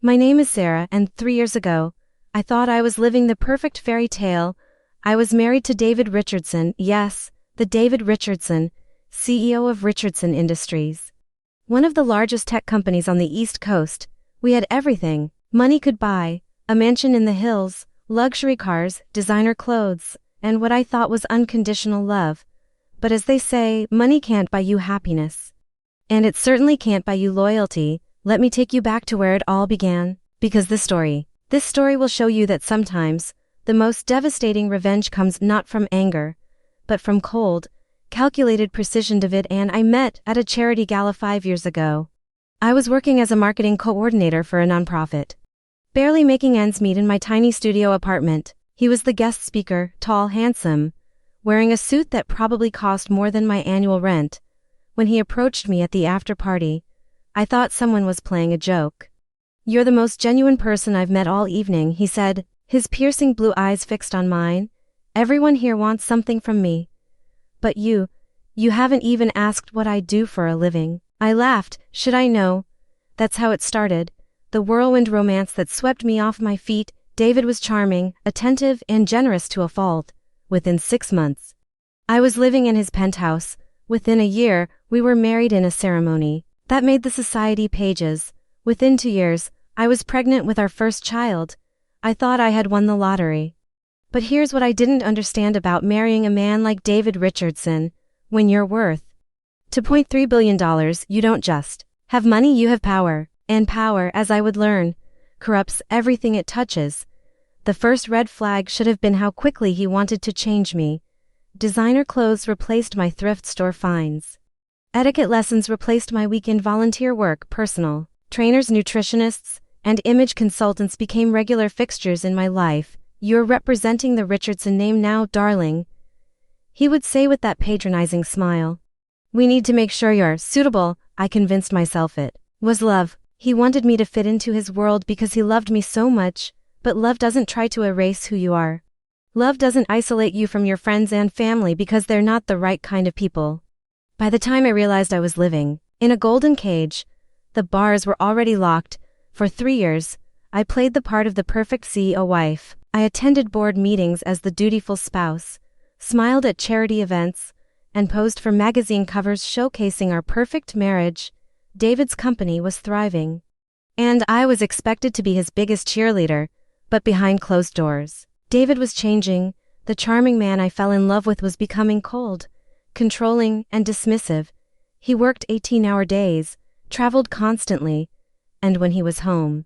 My name is Sarah, and 3 years ago, I thought I was living the perfect fairy tale. I was married to David Richardson, yes, the David Richardson, CEO of Richardson Industries. One of the largest tech companies on the East Coast. We had everything money could buy, a mansion in the hills, luxury cars, designer clothes, and what I thought was unconditional love. But as they say, money can't buy you happiness. And it certainly can't buy you loyalty. Let me take you back to where it all began, because this story will show you that sometimes, the most devastating revenge comes not from anger, but from cold, calculated precision. David and I met at a charity gala 5 years ago. I was working as a marketing coordinator for a nonprofit, barely making ends meet in my tiny studio apartment. He was the guest speaker, tall, handsome, wearing a suit that probably cost more than my annual rent. When he approached me at the after party, I thought someone was playing a joke. "You're the most genuine person I've met all evening," he said, his piercing blue eyes fixed on mine. "Everyone here wants something from me. But you haven't even asked what I do for a living." I laughed. Should I know? That's how it started, the whirlwind romance that swept me off my feet. David was charming, attentive, and generous to a fault. Within 6 months, I was living in his penthouse. Within a year, we were married in a ceremony that made the society pages. Within 2 years, I was pregnant with our first child. I thought I had won the lottery. But here's what I didn't understand about marrying a man like David Richardson. When you're worth $2.3 billion, you don't just have money, you have power. And power, as I would learn, corrupts everything it touches. The first red flag should have been how quickly he wanted to change me. Designer clothes replaced my thrift store finds. Etiquette lessons replaced my weekend volunteer work. Personal trainers, nutritionists, and image consultants became regular fixtures in my life. "You're representing the Richardson name now, darling," he would say with that patronizing smile. "We need to make sure you're suitable." I convinced myself it was love. He wanted me to fit into his world because he loved me so much. But love doesn't try to erase who you are. Love doesn't isolate you from your friends and family because they're not the right kind of people. By the time I realized I was living in a golden cage, the bars were already locked. For 3 years, I played the part of the perfect CEO wife. I attended board meetings as the dutiful spouse, smiled at charity events, and posed for magazine covers showcasing our perfect marriage. David's company was thriving, and I was expected to be his biggest cheerleader. But behind closed doors, David was changing. The charming man I fell in love with was becoming cold, controlling, and dismissive. He worked 18-hour days, traveled constantly, and when he was home,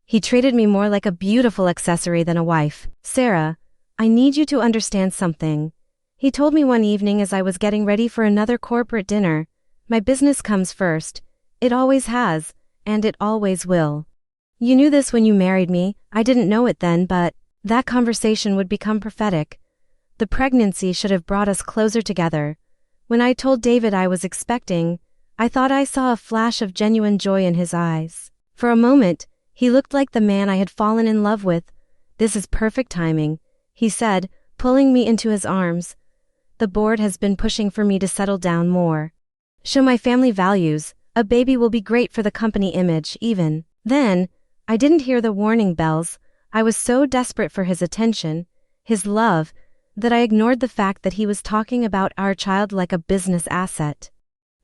he treated me more like a beautiful accessory than a wife. "Sarah, I need you to understand something," he told me one evening as I was getting ready for another corporate dinner. "My business comes first. It always has, and it always will. You knew this when you married me. I didn't know it then, but that conversation would become prophetic. The pregnancy should have brought us closer together. When I told David I was expecting, I thought I saw a flash of genuine joy in his eyes. For a moment, he looked like the man I had fallen in love with. This is perfect timing," he said, pulling me into his arms. "The board has been pushing for me to settle down more. Show my family values. A baby will be great for the company image." Even then, I didn't hear the warning bells. I was so desperate for his attention, his love, that I ignored the fact that he was talking about our child like a business asset.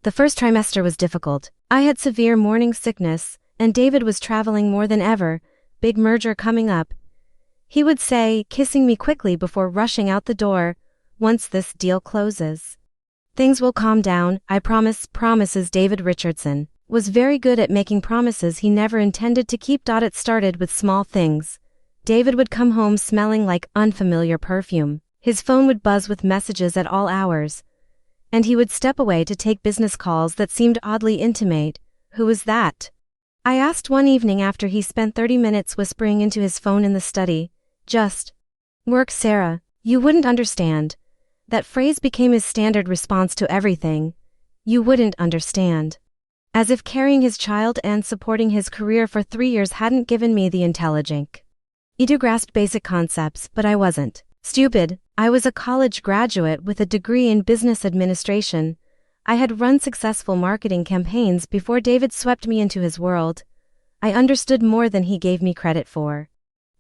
The first trimester was difficult. I had severe morning sickness, and David was traveling more than ever. "Big merger coming up," he would say, kissing me quickly before rushing out the door. "Once this deal closes, things will calm down, I promise." Promises. David Richardson was very good at making promises he never intended to keep. It started with small things. David would come home smelling like unfamiliar perfume. His phone would buzz with messages at all hours, and he would step away to take business calls that seemed oddly intimate. "Who was that?" I asked one evening after he spent 30 minutes whispering into his phone in the study. "Just work, Sarah. You wouldn't understand." That phrase became his standard response to everything. "You wouldn't understand." As if carrying his child and supporting his career for 3 years hadn't given me the intelligence to grasp basic concepts. But I wasn't stupid. I was a college graduate with a degree in business administration. I had run successful marketing campaigns before David swept me into his world. I understood more than he gave me credit for.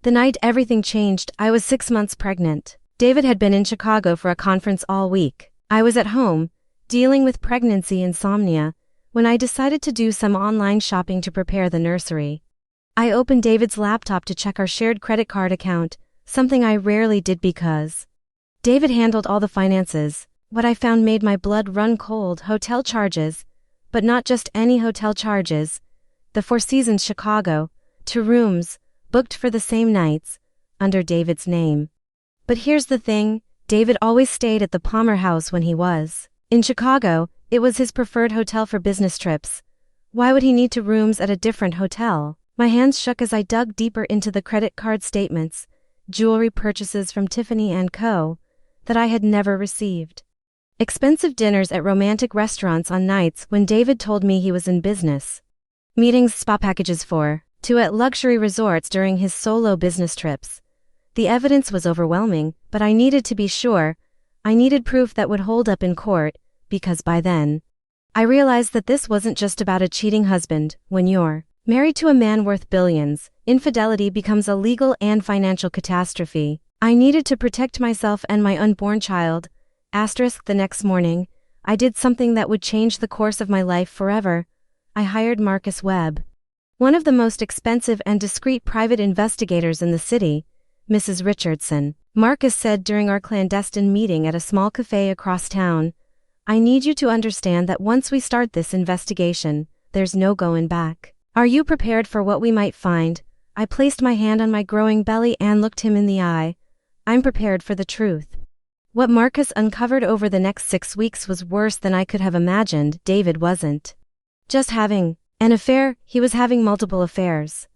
The night everything changed, I was 6 months pregnant. David had been in Chicago for a conference all week. I was at home, dealing with pregnancy insomnia, when I decided to do some online shopping to prepare the nursery. I opened David's laptop to check our shared credit card account, something I rarely did because David handled all the finances. What I found made my blood run cold: hotel charges, but not just any hotel charges. The Four Seasons Chicago, 2 rooms, booked for the same nights, under David's name. But here's the thing, David always stayed at the Palmer House when he was in Chicago. It was his preferred hotel for business trips. Why would he need 2 rooms at a different hotel? My hands shook as I dug deeper into the credit card statements, jewelry purchases from Tiffany & Co. that I had never received. Expensive dinners at romantic restaurants on nights when David told me he was in business. Meetings, spa packages for 2 at luxury resorts during his solo business trips. The evidence was overwhelming, but I needed to be sure. I needed proof that would hold up in court, because by then, I realized that this wasn't just about a cheating husband. When you're married to a man worth billions, infidelity becomes a legal and financial catastrophe. I needed to protect myself and my unborn child. The next morning, I did something that would change the course of my life forever. I hired Marcus Webb, one of the most expensive and discreet private investigators in the city, Mrs. Richardson. Marcus said during our clandestine meeting at a small cafe across town, "I need you to understand that once we start this investigation, there's no going back. Are you prepared for what we might find?" I placed my hand on my growing belly and looked him in the eye. "I'm prepared for the truth." What Marcus uncovered over the next 6 weeks was worse than I could have imagined. David wasn't just having an affair, he was having multiple affairs.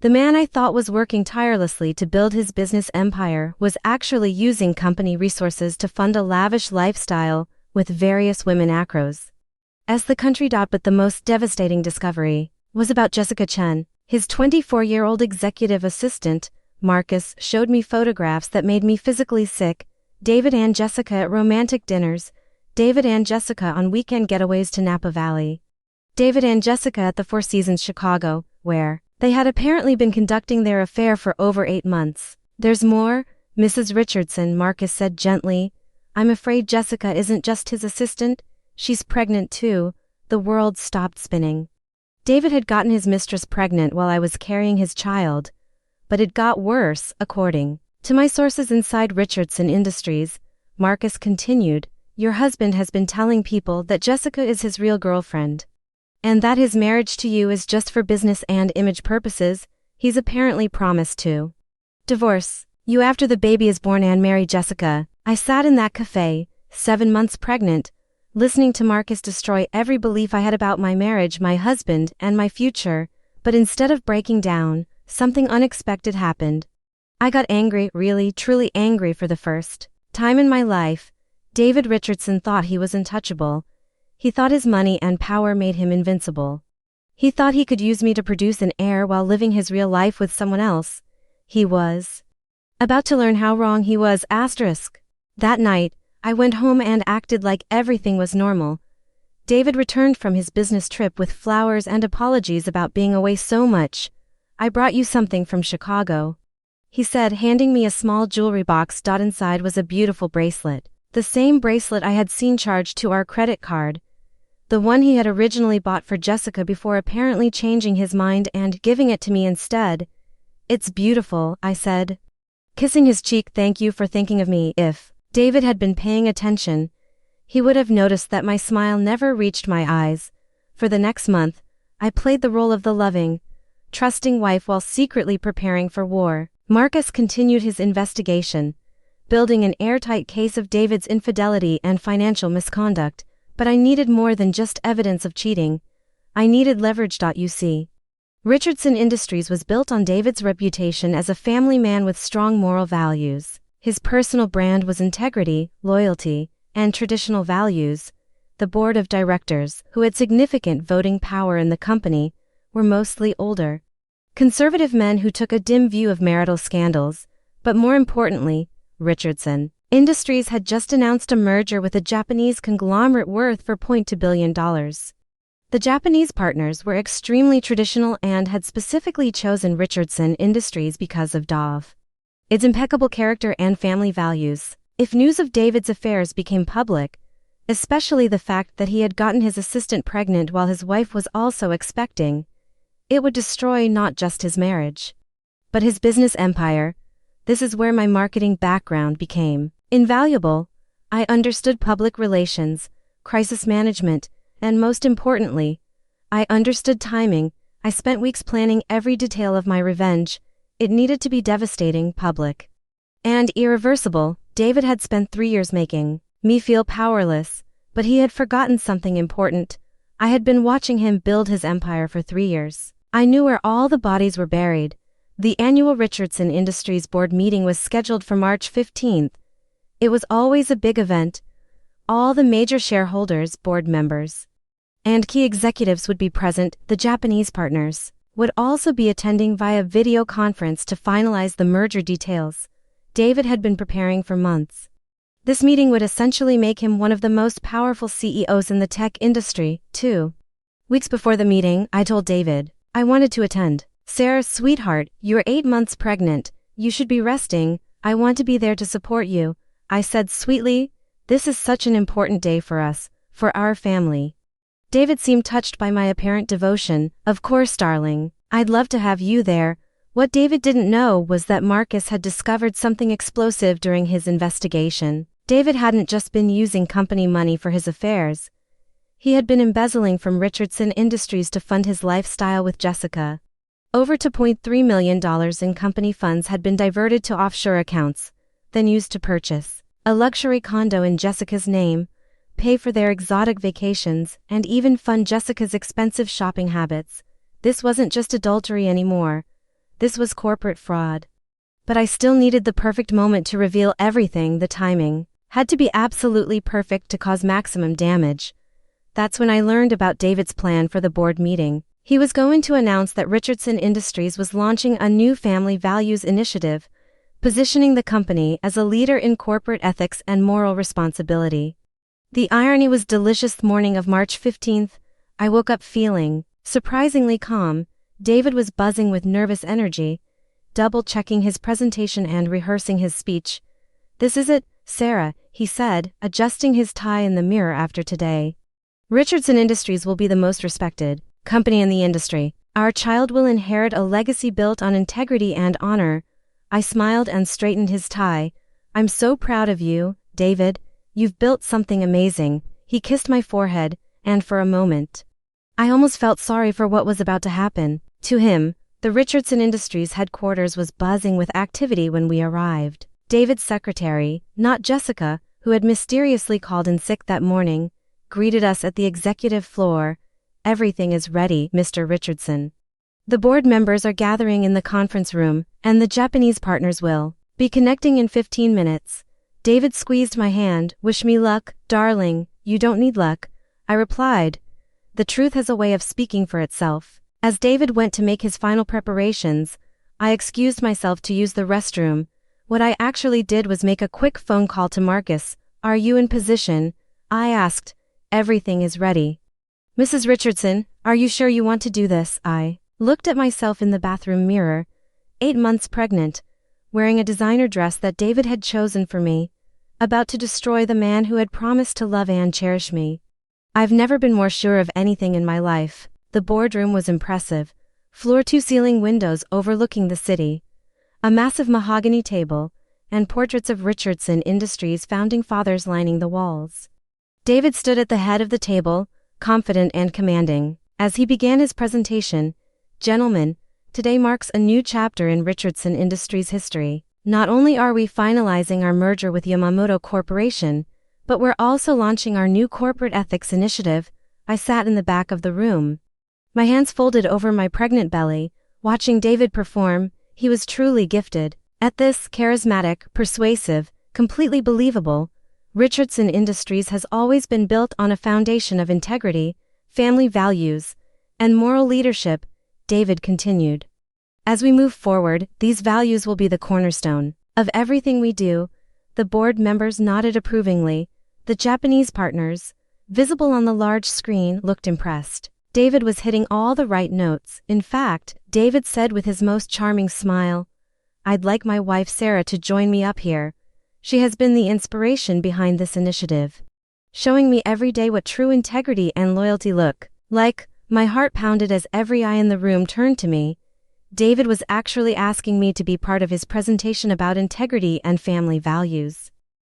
The man I thought was working tirelessly to build his business empire was actually using company resources to fund a lavish lifestyle with various women acros. As the country dot, but the most devastating discovery was about Jessica Chen, his 24-year-old executive assistant. Marcus showed me photographs that made me physically sick. David and Jessica at romantic dinners, David and Jessica on weekend getaways to Napa Valley, David and Jessica at the Four Seasons Chicago, where they had apparently been conducting their affair for over 8 months. "There's more, Mrs. Richardson," Marcus said gently. "I'm afraid Jessica isn't just his assistant, she's pregnant too." The world stopped spinning. David had gotten his mistress pregnant while I was carrying his child. But it got worse, according to my sources inside Richardson Industries. Marcus continued, "Your husband has been telling people that Jessica is his real girlfriend, and that his marriage to you is just for business and image purposes. He's apparently promised to divorce you after the baby is born and marry Jessica." I sat in that cafe, 7 months pregnant, listening to Marcus destroy every belief I had about my marriage, my husband, and my future. But instead of breaking down, something unexpected happened. I got angry, really, truly angry for the first time in my life. David Richardson thought he was untouchable. He thought his money and power made him invincible. He thought he could use me to produce an heir while living his real life with someone else. He was about to learn how wrong he was. That night, I went home and acted like everything was normal. David returned from his business trip with flowers and apologies about being away so much. "I brought you something from Chicago," he said, handing me a small jewelry box. Inside was a beautiful bracelet, the same bracelet I had seen charged to our credit card, the one he had originally bought for Jessica before apparently changing his mind and giving it to me instead. "It's beautiful," I said, kissing his cheek. "Thank you for thinking of me." If David had been paying attention, he would have noticed that my smile never reached my eyes. For the next month, I played the role of the loving, trusting wife while secretly preparing for war. Marcus continued his investigation, building an airtight case of David's infidelity and financial misconduct. But I needed more than just evidence of cheating. I needed leverage. You see, Richardson Industries was built on David's reputation as a family man with strong moral values. His personal brand was integrity, loyalty, and traditional values. The board of directors, who had significant voting power in the company, were mostly older, conservative men who took a dim view of marital scandals. But more importantly, Richardson Industries had just announced a merger with a Japanese conglomerate worth $4.2 billion. The Japanese partners were extremely traditional and had specifically chosen Richardson Industries because of its impeccable character and family values. If news of David's affairs became public, especially the fact that he had gotten his assistant pregnant while his wife was also expecting, it would destroy not just his marriage, but his business empire. This is where my marketing background became invaluable. I understood public relations, crisis management, and most importantly, I understood timing. I spent weeks planning every detail of my revenge. It needed to be devastating, public, and irreversible. David had spent 3 years making me feel powerless, but he had forgotten something important. I had been watching him build his empire for 3 years. I knew where all the bodies were buried. The annual Richardson Industries board meeting was scheduled for March 15th. It was always a big event. All the major shareholders, board members, and key executives would be present. The Japanese partners would also be attending via video conference to finalize the merger details. David had been preparing for months. This meeting would essentially make him one of the most powerful CEOs in the tech industry. 2 weeks before the meeting, I told David I wanted to attend. Sarah, sweetheart, you're 8 months pregnant. You should be resting. I want to be there to support you, I said sweetly. This is such an important day for us, for our family. David seemed touched by my apparent devotion. Of course, darling. I'd love to have you there. What David didn't know was that Marcus had discovered something explosive during his investigation. David hadn't just been using company money for his affairs. He had been embezzling from Richardson Industries to fund his lifestyle with Jessica. Over $2.3 million in company funds had been diverted to offshore accounts, then used to purchase a luxury condo in Jessica's name, pay for their exotic vacations, and even fund Jessica's expensive shopping habits. This wasn't just adultery anymore. This was corporate fraud. But I still needed the perfect moment to reveal everything. The timing had to be absolutely perfect to cause maximum damage. That's when I learned about David's plan for the board meeting. He was going to announce that Richardson Industries was launching a new family values initiative, positioning the company as a leader in corporate ethics and moral responsibility. The irony was delicious. The morning of March 15th, I woke up feeling surprisingly calm. David was buzzing with nervous energy, double-checking his presentation and rehearsing his speech. This is it, Sarah, he said, adjusting his tie in the mirror. After today, Richardson Industries will be the most respected company in the industry. Our child will inherit a legacy built on integrity and honor. I smiled and straightened his tie. I'm so proud of you, David. You've built something amazing. He kissed my forehead, and for a moment, I almost felt sorry for what was about to happen to him. The Richardson Industries headquarters was buzzing with activity when we arrived. David's secretary, not Jessica, who had mysteriously called in sick that morning, greeted us at the executive floor. Everything is ready, Mr. Richardson. The board members are gathering in the conference room, and the Japanese partners will be connecting in 15 minutes. David squeezed my hand. Wish me luck, darling. You don't need luck, I replied. The truth has a way of speaking for itself. As David went to make his final preparations, I excused myself to use the restroom. What I actually did was make a quick phone call to Marcus. Are you in position? I asked. Everything is ready. Mrs. Richardson, are you sure you want to do this? I looked at myself in the bathroom mirror, 8 months pregnant, wearing a designer dress that David had chosen for me, about to destroy the man who had promised to love and cherish me. I've never been more sure of anything in my life. The boardroom was impressive. Floor-to-ceiling windows overlooking the city, a massive mahogany table, and portraits of Richardson Industries' founding fathers lining the walls. David stood at the head of the table, confident and commanding. As he began his presentation, "Gentlemen, today marks a new chapter in Richardson Industries' history. Not only are we finalizing our merger with Yamamoto Corporation, but we're also launching our new corporate ethics initiative." I sat in the back of the room, my hands folded over my pregnant belly, watching David perform. He was truly gifted at this. Charismatic, persuasive, completely believable. Richardson Industries has always been built on a foundation of integrity, family values, and moral leadership, David continued. As we move forward, these values will be the cornerstone of everything we do. The board members nodded approvingly. The Japanese partners, visible on the large screen, looked impressed. David was hitting all the right notes. In fact, David said with his most charming smile, "I'd like my wife Sarah to join me up here. She has been the inspiration behind this initiative, showing me every day what true integrity and loyalty look like." My heart pounded as every eye in the room turned to me. David was actually asking me to be part of his presentation about integrity and family values.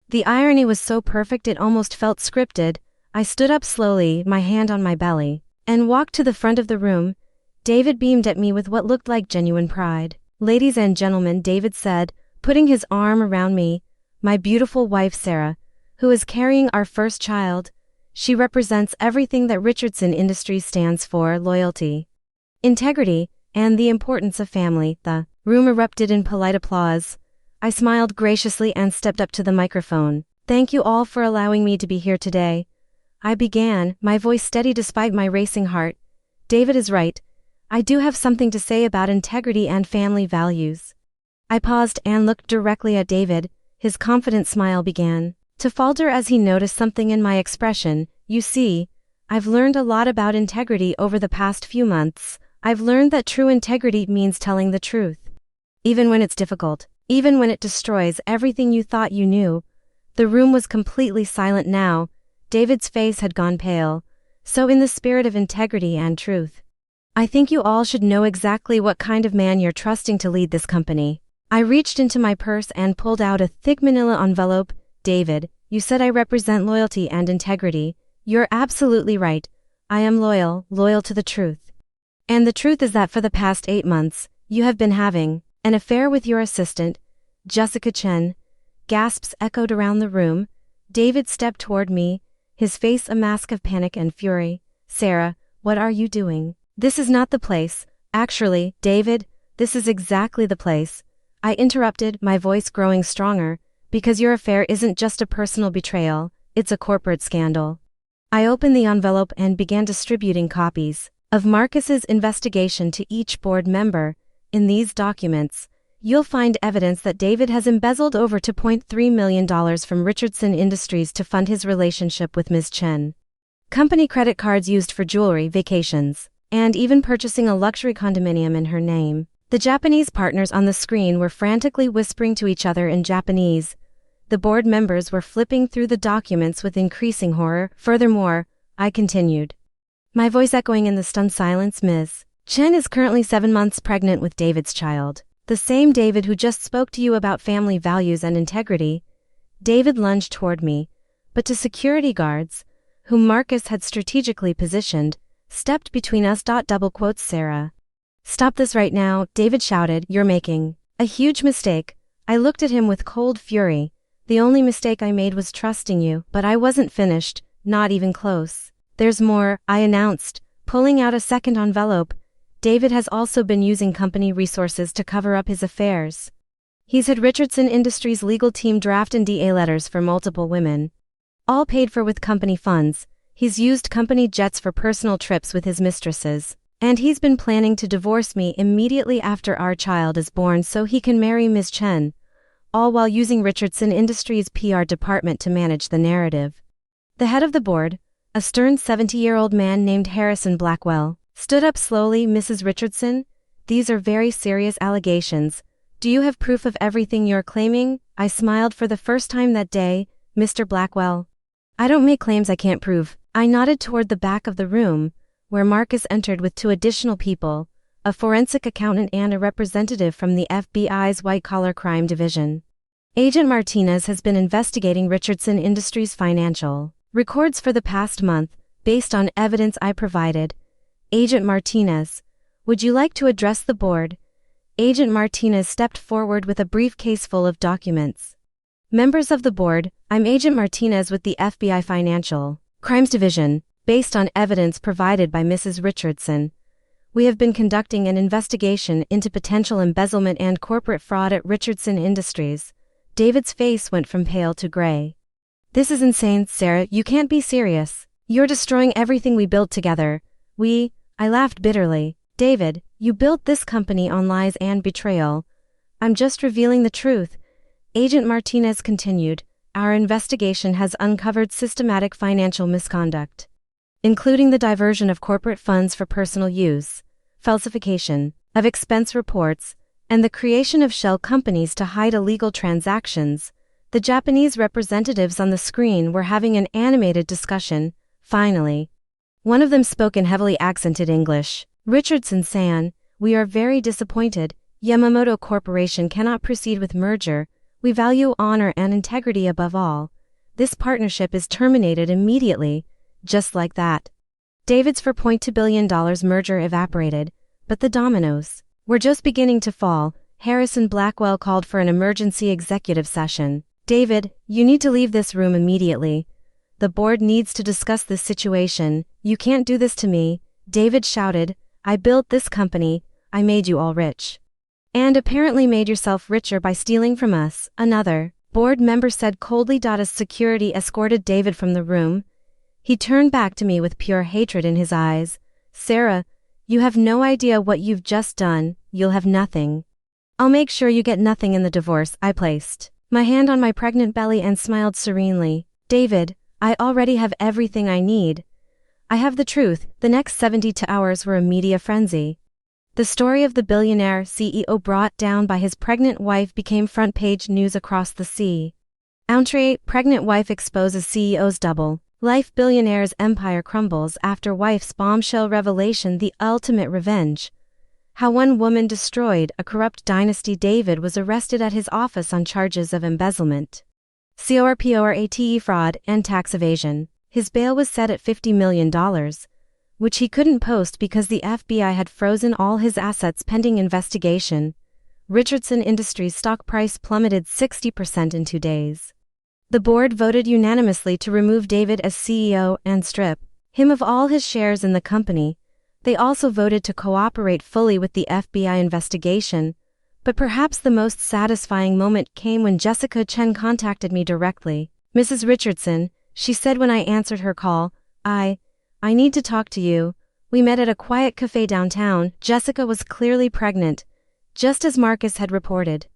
The irony was so perfect it almost felt scripted. I stood up slowly, my hand on my belly, and walked to the front of the room. David beamed at me with what looked like genuine pride. "Ladies and gentlemen," David said, putting his arm around me, "my beautiful wife Sarah, who is carrying our first child. She represents everything that Richardson Industries stands for: loyalty, integrity, and the importance of family." The room erupted in polite applause. I smiled graciously and stepped up to the microphone. "Thank you all for allowing me to be here today," I began, my voice steady despite my racing heart. "David is right. I do have something to say about integrity and family values." I paused and looked directly at David. His confident smile began to falter as he noticed something in my expression. "You see, I've learned a lot about integrity over the past few months. I've learned that true integrity means telling the truth, even when it's difficult, even when it destroys everything you thought you knew." The room was completely silent now. David's face had gone pale. "So in the spirit of integrity and truth, I think you all should know exactly what kind of man you're trusting to lead this company." I reached into my purse and pulled out a thick manila envelope. "David, you said I represent loyalty and integrity. You're absolutely right. I am loyal to the truth. And the truth is that for the past 8 months, you have been having an affair with your assistant, Jessica Chen." Gasps echoed around the room. David stepped toward me, his face a mask of panic and fury. "Sarah, what are you doing? This is not the place." "Actually, David, this is exactly the place," I interrupted, my voice growing stronger, "because your affair isn't just a personal betrayal, it's a corporate scandal." I opened the envelope and began distributing copies of Marcus's investigation to each board member. "In these documents, you'll find evidence that David has embezzled over $2.3 million from Richardson Industries to fund his relationship with Ms. Chen. Company credit cards used for jewelry, vacations, and even purchasing a luxury condominium in her name." The Japanese partners on the screen were frantically whispering to each other in Japanese. The board members were flipping through the documents with increasing horror. "Furthermore," I continued, my voice echoing in the stunned silence, "Ms. Chen is currently 7 months pregnant with David's child. The same David who just spoke to you about family values and integrity." David lunged toward me, but two security guards, whom Marcus had strategically positioned, stepped between us. "Sarah, stop this right now," David shouted. "You're making a huge mistake." I looked at him with cold fury. "The only mistake I made was trusting you." But I wasn't finished, not even close. "There's more," I announced, pulling out a second envelope. "David has also been using company resources to cover up his affairs. He's had Richardson Industries' legal team draft NDA letters for multiple women, all paid for with company funds. He's used company jets for personal trips with his mistresses. And he's been planning to divorce me immediately after our child is born so he can marry Ms. Chen, all while using Richardson Industries' PR department to manage the narrative." The head of the board, a stern 70-year-old man named Harrison Blackwell, stood up slowly. "Mrs. Richardson, these are very serious allegations. Do you have proof of everything you're claiming?" I smiled for the first time that day. "Mr. Blackwell, I don't make claims I can't prove." I nodded toward the back of the room, where Marcus entered with 2 additional people, a forensic accountant and a representative from the FBI's white-collar crime division. "Agent Martinez has been investigating Richardson Industries' financial records for the past month, based on evidence I provided." "Agent Martinez, would you like to address the board?" Agent Martinez stepped forward with a briefcase full of documents. "Members of the board, I'm Agent Martinez with the FBI Financial Crimes Division. Based on evidence provided by Mrs. Richardson, we have been conducting an investigation into potential embezzlement and corporate fraud at Richardson Industries." David's face went from pale to gray. "This is insane, Sarah. You can't be serious. You're destroying everything we built together." I laughed bitterly. "David, you built this company on lies and betrayal." "I'm just revealing the truth," Agent Martinez continued. "Our investigation has uncovered systematic financial misconduct including the diversion of corporate funds for personal use, falsification of expense reports, and the creation of shell companies to hide illegal transactions. The Japanese representatives on the screen were having an animated discussion. Finally, one of them spoke in heavily accented English. "Richardson-san, we are very disappointed. Yamamoto Corporation cannot proceed with merger. We value honor and integrity above all. This partnership is terminated immediately." Just like that, David's $4.2 billion merger evaporated, but the dominoes were just beginning to fall. Harrison Blackwell called for an emergency executive session. "David, you need to leave this room immediately. The board needs to discuss this situation. You can't do this to me," David shouted. "I built this company. I made you all rich. And apparently made yourself richer by stealing from us," another board member said coldly. As security escorted David from the room, he turned back to me with pure hatred in his eyes. "Sarah, you have no idea what you've just done. You'll have nothing. I'll make sure you get nothing in the divorce." I placed my hand on my pregnant belly and smiled serenely. "David, I already have everything I need. I have the truth." The next 72 hours were a media frenzy. The story of the billionaire CEO brought down by his pregnant wife became front-page news across the sea. Entree: pregnant wife exposes CEO's double life. Billionaire's empire crumbles after wife's bombshell revelation. The ultimate revenge. How one woman destroyed a corrupt dynasty. David was arrested at his office on charges of embezzlement, corporate fraud, and tax evasion. His bail was set at $50 million, which he couldn't post because the FBI had frozen all his assets pending investigation. Richardson Industries' stock price plummeted 60% in 2 days. The board voted unanimously to remove David as CEO and strip him of all his shares in the company. They also voted to cooperate fully with the FBI investigation. But perhaps the most satisfying moment came when Jessica Chen contacted me directly. "Mrs. Richardson," she said when I answered her call, I need to talk to you. We met at a quiet cafe downtown." Jessica was clearly pregnant, just as Marcus had reported.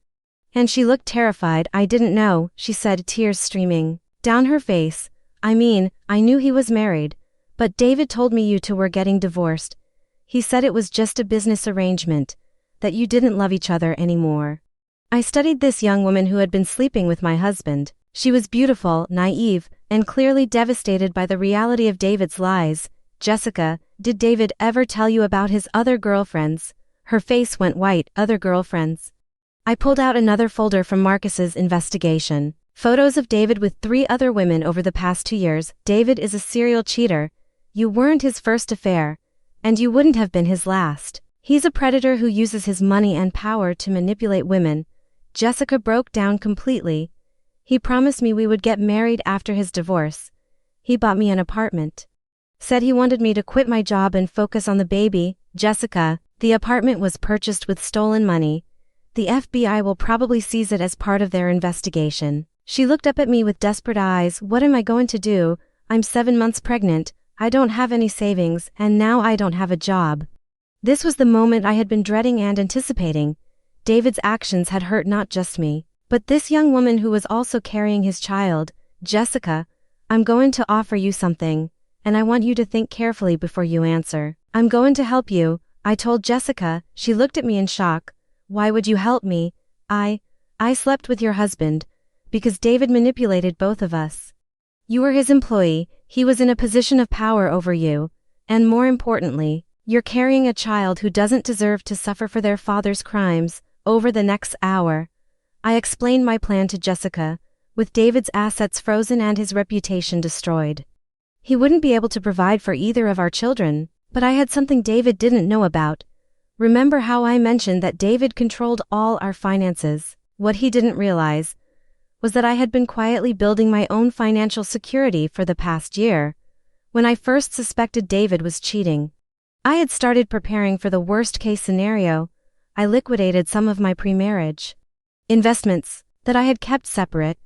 And she looked terrified. "I didn't know," she said, tears streaming down her face. "I mean, I knew he was married, but David told me you two were getting divorced. He said it was just a business arrangement, that you didn't love each other anymore." I studied this young woman who had been sleeping with my husband. She was beautiful, naive, and clearly devastated by the reality of David's lies. "Jessica, did David ever tell you about his other girlfriends?" Her face went white. "Other girlfriends?" I pulled out another folder from Marcus's investigation. Photos of David with 3 other women over the past 2 years. "David is a serial cheater. You weren't his first affair, and you wouldn't have been his last. He's a predator who uses his money and power to manipulate women." Jessica broke down completely. "He promised me we would get married after his divorce. He bought me an apartment. Said he wanted me to quit my job and focus on the baby." "Jessica, the apartment was purchased with stolen money. The FBI will probably seize it as part of their investigation." She looked up at me with desperate eyes. "What am I going to do? I'm 7 months pregnant. I don't have any savings, and now I don't have a job." This was the moment I had been dreading and anticipating. David's actions had hurt not just me, but this young woman who was also carrying his child. "Jessica, I'm going to offer you something, and I want you to think carefully before you answer." "I'm going to help you," I told Jessica. She looked at me in shock. "Why would you help me?" I slept with your husband, because David manipulated both of us. You were his employee, he was in a position of power over you, and more importantly, you're carrying a child who doesn't deserve to suffer for their father's crimes." Over the next hour, I explained my plan to Jessica. With David's assets frozen and his reputation destroyed, he wouldn't be able to provide for either of our children. But I had something David didn't know about. Remember how I mentioned that David controlled all our finances? What he didn't realize was that I had been quietly building my own financial security for the past year. When I first suspected David was cheating, I had started preparing for the worst-case scenario. I liquidated some of my pre-marriage investments that I had kept separate,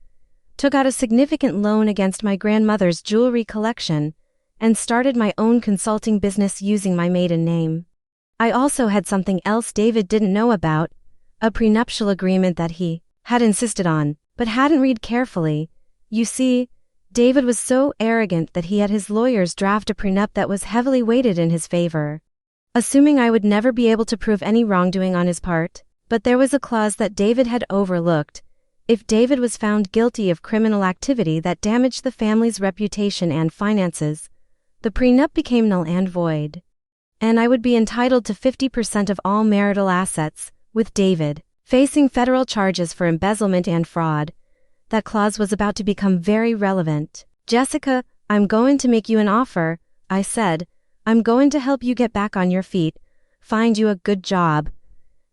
took out a significant loan against my grandmother's jewelry collection, and started my own consulting business using my maiden name. I also had something else David didn't know about, a prenuptial agreement that he had insisted on, but hadn't read carefully. You see, David was so arrogant that he had his lawyers draft a prenup that was heavily weighted in his favor, assuming I would never be able to prove any wrongdoing on his part. But there was a clause that David had overlooked. If David was found guilty of criminal activity that damaged the family's reputation and finances, the prenup became null and void, and I would be entitled to 50% of all marital assets. With David facing federal charges for embezzlement and fraud, that clause was about to become very relevant. "Jessica, I'm going to make you an offer," I said. "I'm going to help you get back on your feet, find you a good job,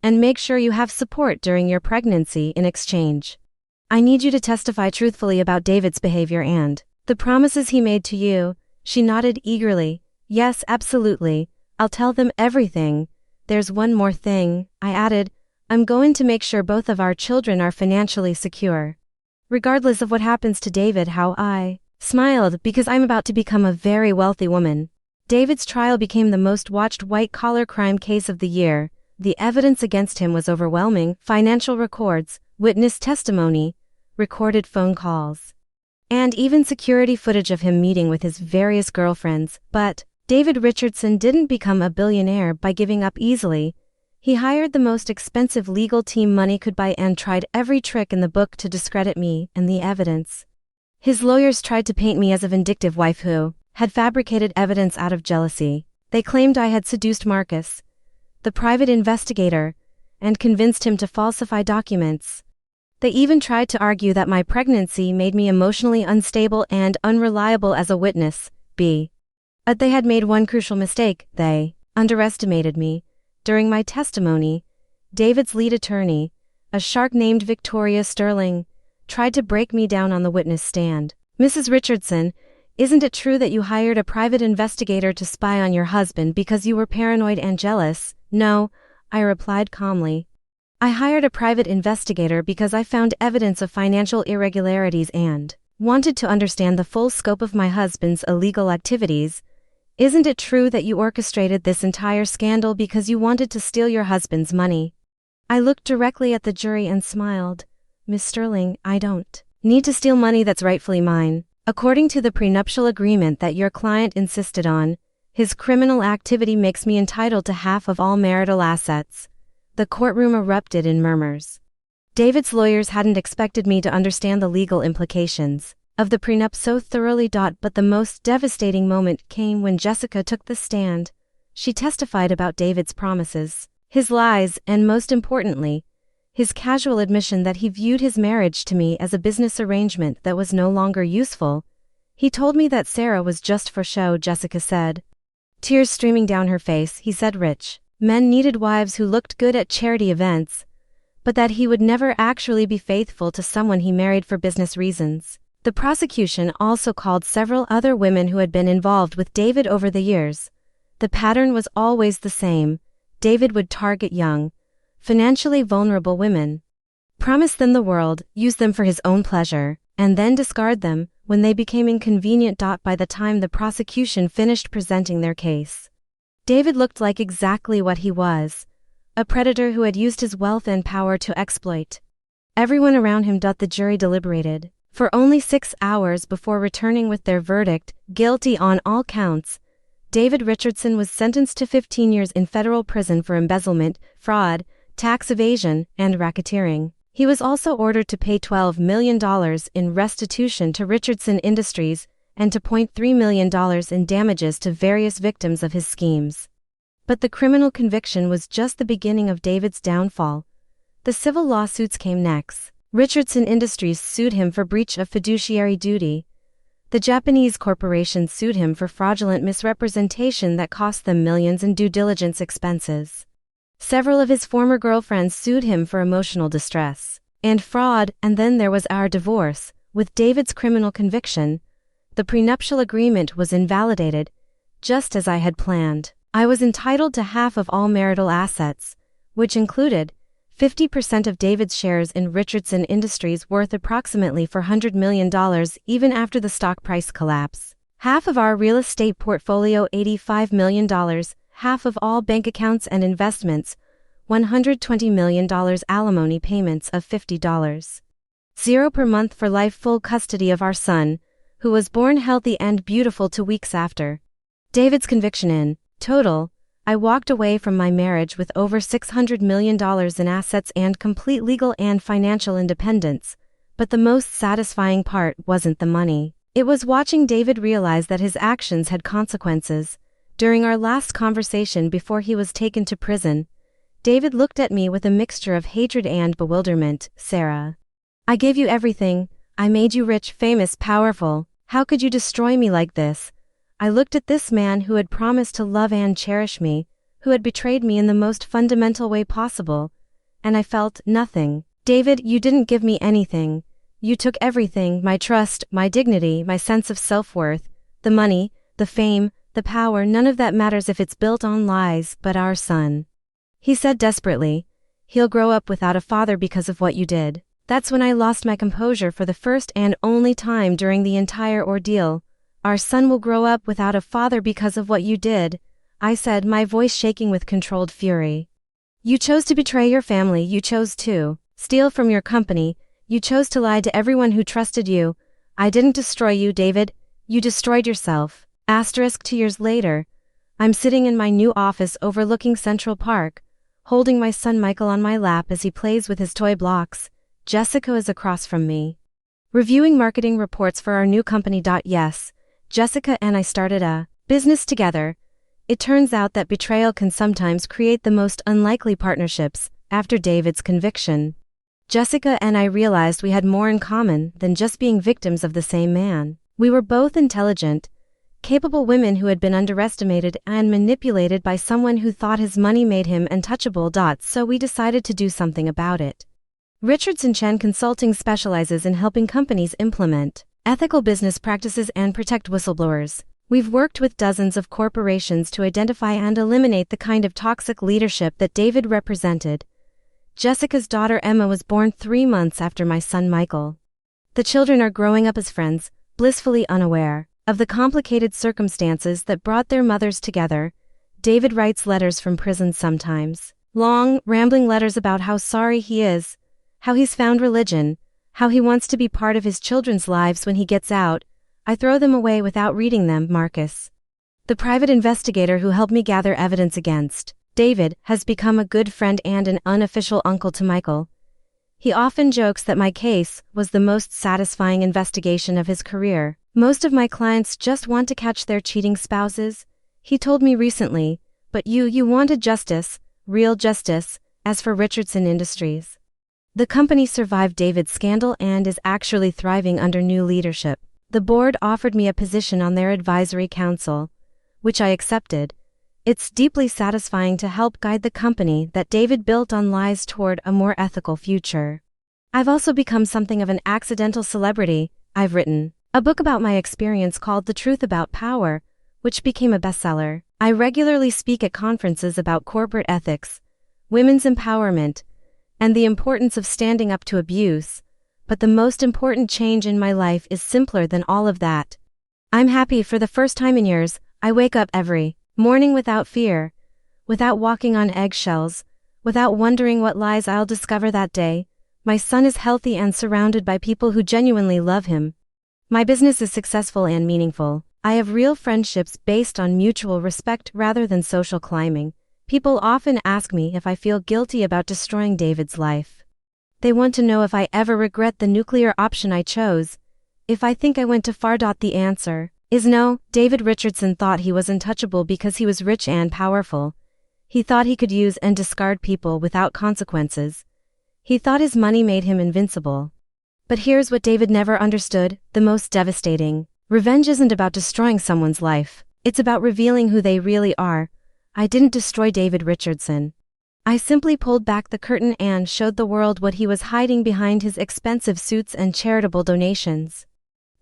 and make sure you have support during your pregnancy in exchange. I need you to testify truthfully about David's behavior and the promises he made to you." She nodded eagerly. "Yes, absolutely. I'll tell them everything. There's one more thing," I added. "I'm going to make sure both of our children are financially secure, regardless of what happens to David." How I smiled, because I'm about to become a very wealthy woman. David's trial became the most watched white-collar crime case of the year. The evidence against him was overwhelming: financial records, witness testimony, recorded phone calls, and even security footage of him meeting with his various girlfriends. But David Richardson didn't become a billionaire by giving up easily. He hired the most expensive legal team money could buy and tried every trick in the book to discredit me and the evidence. His lawyers tried to paint me as a vindictive wife who had fabricated evidence out of jealousy. They claimed I had seduced Marcus, the private investigator, and convinced him to falsify documents. They even tried to argue that my pregnancy made me emotionally unstable and unreliable as a witness. But they had made one crucial mistake: they underestimated me. During my testimony, David's lead attorney, a shark named Victoria Sterling, tried to break me down on the witness stand. "Mrs. Richardson, isn't it true that you hired a private investigator to spy on your husband because you were paranoid and jealous?" "No," I replied calmly. "I hired a private investigator because I found evidence of financial irregularities and wanted to understand the full scope of my husband's illegal activities. Isn't it true that you orchestrated this entire scandal because you wanted to steal your husband's money?" I looked directly at the jury and smiled. "Miss Sterling, I don't need to steal money that's rightfully mine. According to the prenuptial agreement that your client insisted on, his criminal activity makes me entitled to half of all marital assets." The courtroom erupted in murmurs. David's lawyers hadn't expected me to understand the legal implications of the prenup so thoroughly. But the most devastating moment came when Jessica took the stand. She testified about David's promises, his lies, and most importantly, his casual admission that he viewed his marriage to me as a business arrangement that was no longer useful. "He told me that Sarah was just for show," Jessica said, tears streaming down her face. "He said rich men needed wives who looked good at charity events, but that he would never actually be faithful to someone he married for business reasons." The prosecution also called several other women who had been involved with David over the years. The pattern was always the same: David would target young, financially vulnerable women, promise them the world, use them for his own pleasure, and then discard them when they became inconvenient. By the time the prosecution finished presenting their case, David looked like exactly what he was: a predator who had used his wealth and power to exploit everyone around him. The jury deliberated for only 6 hours before returning with their verdict: guilty on all counts. David Richardson was sentenced to 15 years in federal prison for embezzlement, fraud, tax evasion, and racketeering. He was also ordered to pay $12 million in restitution to Richardson Industries and to $0.3 million in damages to various victims of his schemes. But the criminal conviction was just the beginning of David's downfall. The civil lawsuits came next. Richardson Industries sued him for breach of fiduciary duty. The Japanese corporation sued him for fraudulent misrepresentation that cost them millions in due diligence expenses. Several of his former girlfriends sued him for emotional distress and fraud, and then there was our divorce. With David's criminal conviction, the prenuptial agreement was invalidated, just as I had planned. I was entitled to half of all marital assets, which included 50% of David's shares in Richardson Industries, worth approximately $400 million even after the stock price collapse, half of our real estate portfolio, $85 million, half of all bank accounts and investments, $120 million, alimony payments of $50.00 per month for life, full custody of our son, who was born healthy and beautiful 2 weeks after David's conviction. In total, I walked away from my marriage with over $600 million in assets and complete legal and financial independence, but the most satisfying part wasn't the money. It was watching David realize that his actions had consequences. During our last conversation before he was taken to prison, David looked at me with a mixture of hatred and bewilderment. "Sarah, I gave you everything. I made you rich, famous, powerful. How could you destroy me like this?" I looked at this man who had promised to love and cherish me, who had betrayed me in the most fundamental way possible, and I felt nothing. "David, you didn't give me anything. You took everything, my trust, my dignity, my sense of self-worth, the money, the fame, the power. None of that matters if it's built on lies, but our son," he said desperately, "he'll grow up without a father because of what you did." That's when I lost my composure for the first and only time during the entire ordeal. "Our son will grow up without a father because of what you did," I said, my voice shaking with controlled fury. "You chose to betray your family, you chose to steal from your company, you chose to lie to everyone who trusted you. I didn't destroy you, David, you destroyed yourself." 2 years later, I'm sitting in my new office overlooking Central Park, holding my son Michael on my lap as he plays with his toy blocks. Jessica is across from me, reviewing marketing reports for our new company. Yes, Jessica and I started a business together. It turns out that betrayal can sometimes create the most unlikely partnerships. After David's conviction, Jessica and I realized we had more in common than just being victims of the same man. We were both intelligent, capable women who had been underestimated and manipulated by someone who thought his money made him untouchable. So we decided to do something about it. Richardson Chen Consulting specializes in helping companies implement ethical business practices and protect whistleblowers. We've worked with dozens of corporations to identify and eliminate the kind of toxic leadership that David represented. Jessica's daughter Emma was born 3 months after my son Michael. The children are growing up as friends, blissfully unaware of the complicated circumstances that brought their mothers together. David writes letters from prison sometimes. Long, rambling letters about how sorry he is, how he's found religion, how he wants to be part of his children's lives when he gets out. I throw them away without reading them. Marcus, the private investigator who helped me gather evidence against David, has become a good friend and an unofficial uncle to Michael. He often jokes that my case was the most satisfying investigation of his career. "Most of my clients just want to catch their cheating spouses," he told me recently, "but you wanted justice, real justice." As for Richardson Industries, the company survived David's scandal and is actually thriving under new leadership. The board offered me a position on their advisory council, which I accepted. It's deeply satisfying to help guide the company that David built on lies toward a more ethical future. I've also become something of an accidental celebrity. I've written a book about my experience called The Truth About Power, which became a bestseller. I regularly speak at conferences about corporate ethics, women's empowerment, and the importance of standing up to abuse. But the most important change in my life is simpler than all of that. I'm happy for the first time in years. I wake up every morning without fear, without walking on eggshells, without wondering what lies I'll discover that day. My son is healthy and surrounded by people who genuinely love him. My business is successful and meaningful. I have real friendships based on mutual respect rather than social climbing. People often ask me if I feel guilty about destroying David's life. They want to know if I ever regret the nuclear option I chose, if I think I went too far. The answer is no. David Richardson thought he was untouchable because he was rich and powerful. He thought he could use and discard people without consequences. He thought his money made him invincible. But here's what David never understood, the most devastating. Revenge isn't about destroying someone's life. It's about revealing who they really are. I didn't destroy David Richardson. I simply pulled back the curtain and showed the world what he was hiding behind his expensive suits and charitable donations.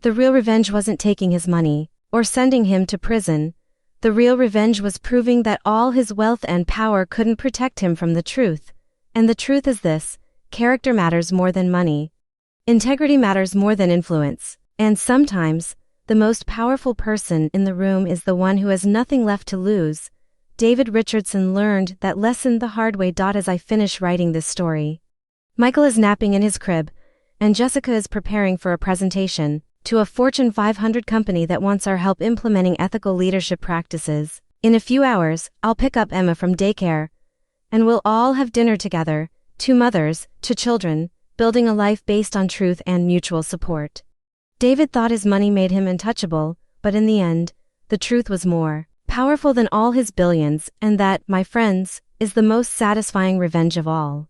The real revenge wasn't taking his money, or sending him to prison. The real revenge was proving that all his wealth and power couldn't protect him from the truth. And the truth is this: character matters more than money. Integrity matters more than influence. And sometimes, the most powerful person in the room is the one who has nothing left to lose. David Richardson learned that lesson the hard way. As I finish writing this story, Michael is napping in his crib, and Jessica is preparing for a presentation. to a Fortune 500 company that wants our help implementing ethical leadership practices. In a few hours, I'll pick up Emma from daycare, and we'll all have dinner together, 2 mothers, 2 children, building a life based on truth and mutual support. David thought his money made him untouchable, but in the end, the truth was more powerful than all his billions, and that, my friends, is the most satisfying revenge of all.